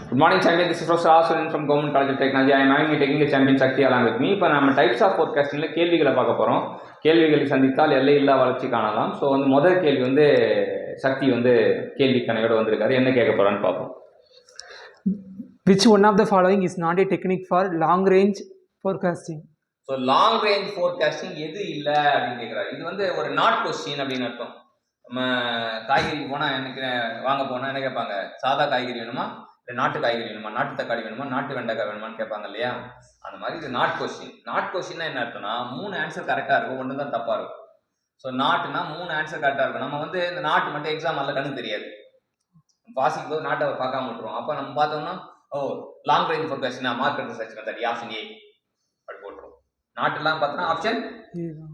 Good morning, champion. This is Professor Aswin from Government College of Technology. I am having a technical champion Shakti along with me. இப்போ நம்ம types of ஃபோர்காஸ்டிங்ல கேள்விகளை பார்க்க போறோம். கேள்விகளை சந்தித்தால் எல்லையில்லா வளர்ச்சி காணலாம். ஸோ முதல் கேள்வி சக்தி கேள்வி கணையோட வந்திருக்காரு. என்ன கேட்க போறான்னு பார்ப்போம். Which one of the following is not a technique for long range forecasting? So long range forecasting எது இல்லை அப்படின்னு கேட்குறாரு. இது ஒரு நாட் கொஸ்டின் அப்படின்னு அர்த்தம். நம்ம காய்கறி போனால் எனக்கு வாங்க போனால் என்ன கேட்பாங்க, சாதா காய்கறி வேணுமா, இல்லை நாட்டு காய்கறி வேணுமா, நாட்டு தக்காளி வேணுமா, நாட்டு வெண்டைக்காய் வேணுமான்னு கேட்பாங்க இல்லையா. அந்த மாதிரி இது நாட் கொஸ்டின். நாட் கொஸ்டின்னா என்ன அர்த்தம்னா 3 ஆன்சர் கரெக்டாக இருக்கும், ஒன்று தான் தப்பாக இருக்கும். ஸோ நாட்டுனா 3 ஆன்சர் கரெக்டாக இருக்கும். நம்ம இந்த நாட்டு மட்டும் எக்ஸாம் அதில் கணக்கு தெரியாது, வாசிக்கும் போது நாட்டை பார்க்காம விட்டுருவோம். அப்போ நம்ம பார்த்தோம்னா long range forecasting market research method option A அப்படி போட்டுருவோம். நாட்டுலாம் பார்த்தோன்னா ஆப்ஷன்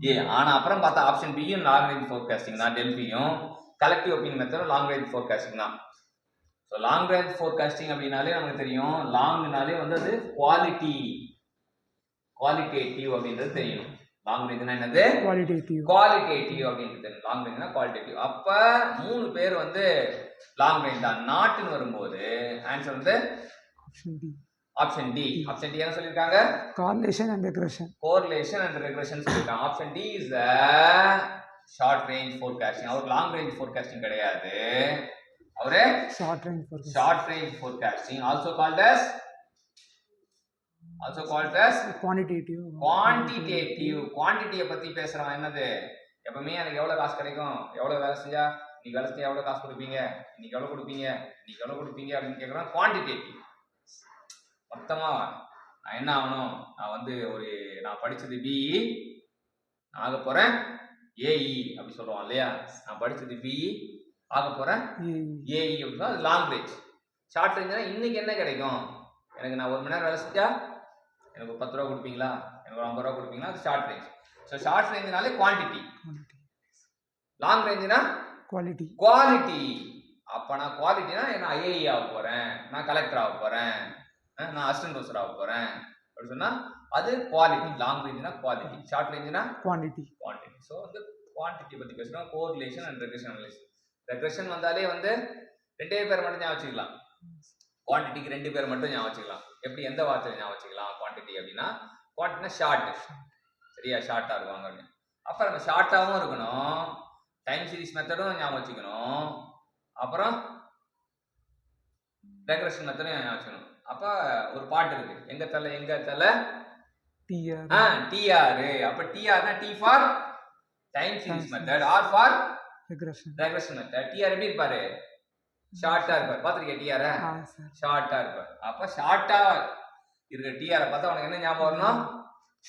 ஏ. ஆனால் அப்புறம் பார்த்தா ஆப்ஷன் பியும் லாங் ரேஞ்ச் ஃபோர்காஸ்டிங் தான், டெல்பியும் கலெக்டிவ் ஒப்பீனியன் மெத்தடும் லாங் ரேஞ்ச் ஃபோர்காஸ்டிங் தான். ஸோ லாங் ரேஞ்ச் ஃபோர்காஸ்டிங் அப்படின்னாலே நமக்கு தெரியும், லாங்னாலே அது குவாலிட்டேட்டிவ் அப்படின்றது தெரியணும். லாங் ரேஞ்ச்னா என்னது, குவாலிட்டேட்டிவ் அப்படின்றது தெரியும். லாங் ரேஞ்ச்னா குவாலிட்டேட்டிவ். அப்போ 3 பேர் லாங் ரேஞ்ச் தான். நாட்டுன்னு வரும்போது answer option D. Option D என்ன சொல்லிருக்காங்க, correlation and regression சொல்லிருக்காங்க. Option D is a short range forecasting. அவர் லாங் ரேஞ்ச் ஃபோர்காஸ்டிங் கிடையாது, அவரே short range forecasting, also called as quantitative. குவான்டிட்டியை பத்தி பேசுறவன் என்னது, எப்பவுமே எனக்கு எவ்வளவு காசு கிடைக்கும், எவ்வளவு வேலை செஞ்சா இன்னைக்கு வேலை செஞ்சா எவ்வளவு காசு கொடுப்பீங்க, இன்னைக்கு எவ்வளவு கொடுப்பீங்க அப்படின்னு கேட்கறான். குவான்டிடேட்டிவ் மொத்தமா நான் என்ன ஆகணும், நான் படிச்சது பிஇ, நான் ஆக போறேன் ஏஇ அப்படி சொல்லுவான் இல்லையா. நான் படிச்சது பிஇ, ஆக போறேன் ஏஇ அப்படின்னா அது லாங் ரேஞ்ச். ஷார்ட் ரேஞ்ச்னா இன்னைக்கு என்ன கிடைக்கும், எனக்கு நான் 1 மணி நேரம் வேலை செஞ்சா எனக்கு 10 ரூபா கொடுப்பீங்களா, எனக்கு 50 ரூபா கொடுப்பீங்களா, அது ஷார்ட் ரேஞ்ச். ஸோ ஷார்ட் ரேஞ்ச்னாலே குவான்டிட்டி, லாங் ரேஞ்ச்னா குவாலிட்டி. அப்ப நான் குவாலிட்டினா நான் ஐஏஇ ஆக போறேன், நான் கலெக்டர் ஆக போறேன், நான் அசிஸ்டன்ட் ப்ரொஃபசர் ஆக போறேன் அப்படி சொன்னா அது குவாலிட்டி. லாங் ரேஞ்ச்னா குவாலிட்டி, ஷார்ட் ரேஞ்ச்னா குவான்டிட்டி. ஸோ குவான்டிட்டி பத்தி பேசுறோம். Correlation and regression analysis. Regression வந்தாலே 2 பேர் மட்டும் ஞாபகம் வச்சுக்கலாம், குவான்டிட்டிக்கு 2 பேர் மட்டும் ஞாபகம் வச்சுக்கலாம். எப்படி, எந்த வார்த்தையில ஞாபகம் வச்சுக்கலாம் குவான்டிட்டி அப்படின்னா, குவான்டிட்டினா ஷார்ட், சரியா, ஷார்ட்டா இருக்குவாங்க அப்படின்னு. அப்ப நம்ம ஷார்ட்டாகவும் இருக்கணும், டைம் சீரிஸ் மெத்தடும் ஞாபகம் வச்சுக்கணும், அப்புறம் ரெக்ரெஷன் மெத்தடும் ஞாபகம் வச்சுக்கணும். அப்ப ஒரு பாட்டு இருக்கு, எங்க தலை டிஆர். அப்ப டிஆர்னா T for time series method, R for regression method. T R எப்படி இருப்பாரு, ஷார்ட்டா இருப்பாரு. பாத்திருக்கீங்க டிஆர், ஷார்ட்டா இருப்பாரு. அப்ப ஷார்ட்டா இருக்க டிஆர் பார்த்தா உனக்கு என்ன ஞாபகம் வரணும்,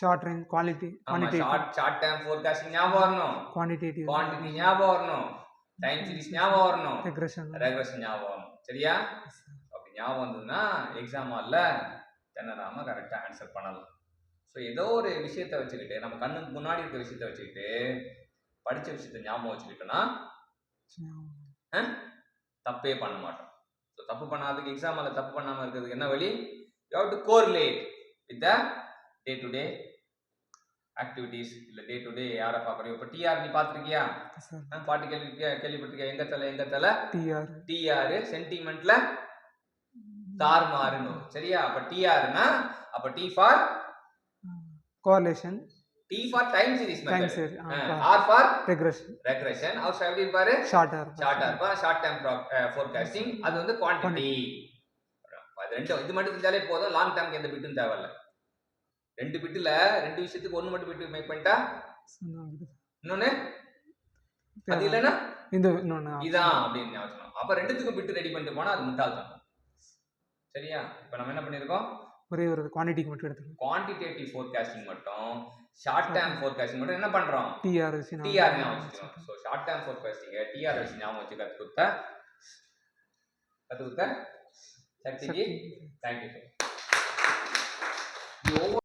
short range quality, short time forecasting ஞாபகம் வரணும், குவான்டிட்டி ஞாபகம் வரணும், டைம் சீரிஸ் ஞாபகம் வரணும், ரெக்ரெஷன் ஞாபகம் வரணும். சரியா, அப்படி ஞாபகம் வந்ததுன்னா எக்ஸாம் ஹால்ல திணறாம கரெக்டா ஆன்சர் பண்ணலாம். ஸோ ஏதோ ஒரு விஷயத்தை வச்சுக்கிட்டு, நம்ம கண்ணுக்கு முன்னாடி இருக்க விஷயத்தை வச்சுக்கிட்டு படிச்ச விஷயத்தை ஞாபகம் வச்சுக்கிட்டோம்னா தப்பே பண்ண மாட்டோம். ஸோ தப்பு பண்ணாததுக்கு, எக்ஸாம் ஹாலில் தப்பு பண்ணாம இருக்கிறதுக்கு என்ன வழி, you have to correlate with the day to day activities. இல்லை டே டு டே யாரை பார்க்குறோம். இப்போ டிஆர் நீ பார்த்துருக்கியா, பாட்டு கேள்விப்பட்டிருக்கியா, எங்க தலை டிஆர் சென்டிமெண்ட்ல தார்மாறுன்னு. சரியா, அப்ப டிஆர்னா அப்ப T for correlation, T for time series method, R for regression. அவர் எப்படி இருப்பாரு, ஷார்ட்டா இருப்பா. ஷார்ட் டைம் ஃபோர்காஸ்டிங் அது குவான்டிட்டி. அது இது மட்டும் தெரிஞ்சாலே போதும், லாங் டைம்க்கு எந்த பிட்டும் தேவையில்ல. 2 பிட்ல 2 விஷயத்துக்கு 1 மட்டும் பிட் மேக் பண்ணிட்டா இன்னொன்னு அது இல்லைன்னா இதான் அப்படின்னு ஞாபகம். அப்ப 2த்துக்கும் பிட் ரெடி பண்ணிட்டு போனா அது முட்டாள்தான். சரியா, இப்ப நம்ம என்ன பண்ணிருக்கோம், ஒரே ஒரு குவான்டிட்டிக்கு மட்டும் எடுத்துக்கலாம். குவான்டிடேட்டிவ் ஃபோர்காஸ்டிங் மட்டும், ஷார்ட் டைம் ஃபோர்காஸ்டிங் மட்டும் என்ன பண்றோம், டிஆர் ஞாபகம் வச்சுக்கிறோம். So short time forecasting TR வச்சு ஞாபகம் வச்சு கத்துக்குத்த சக்திஜி. தேங்க்யூ.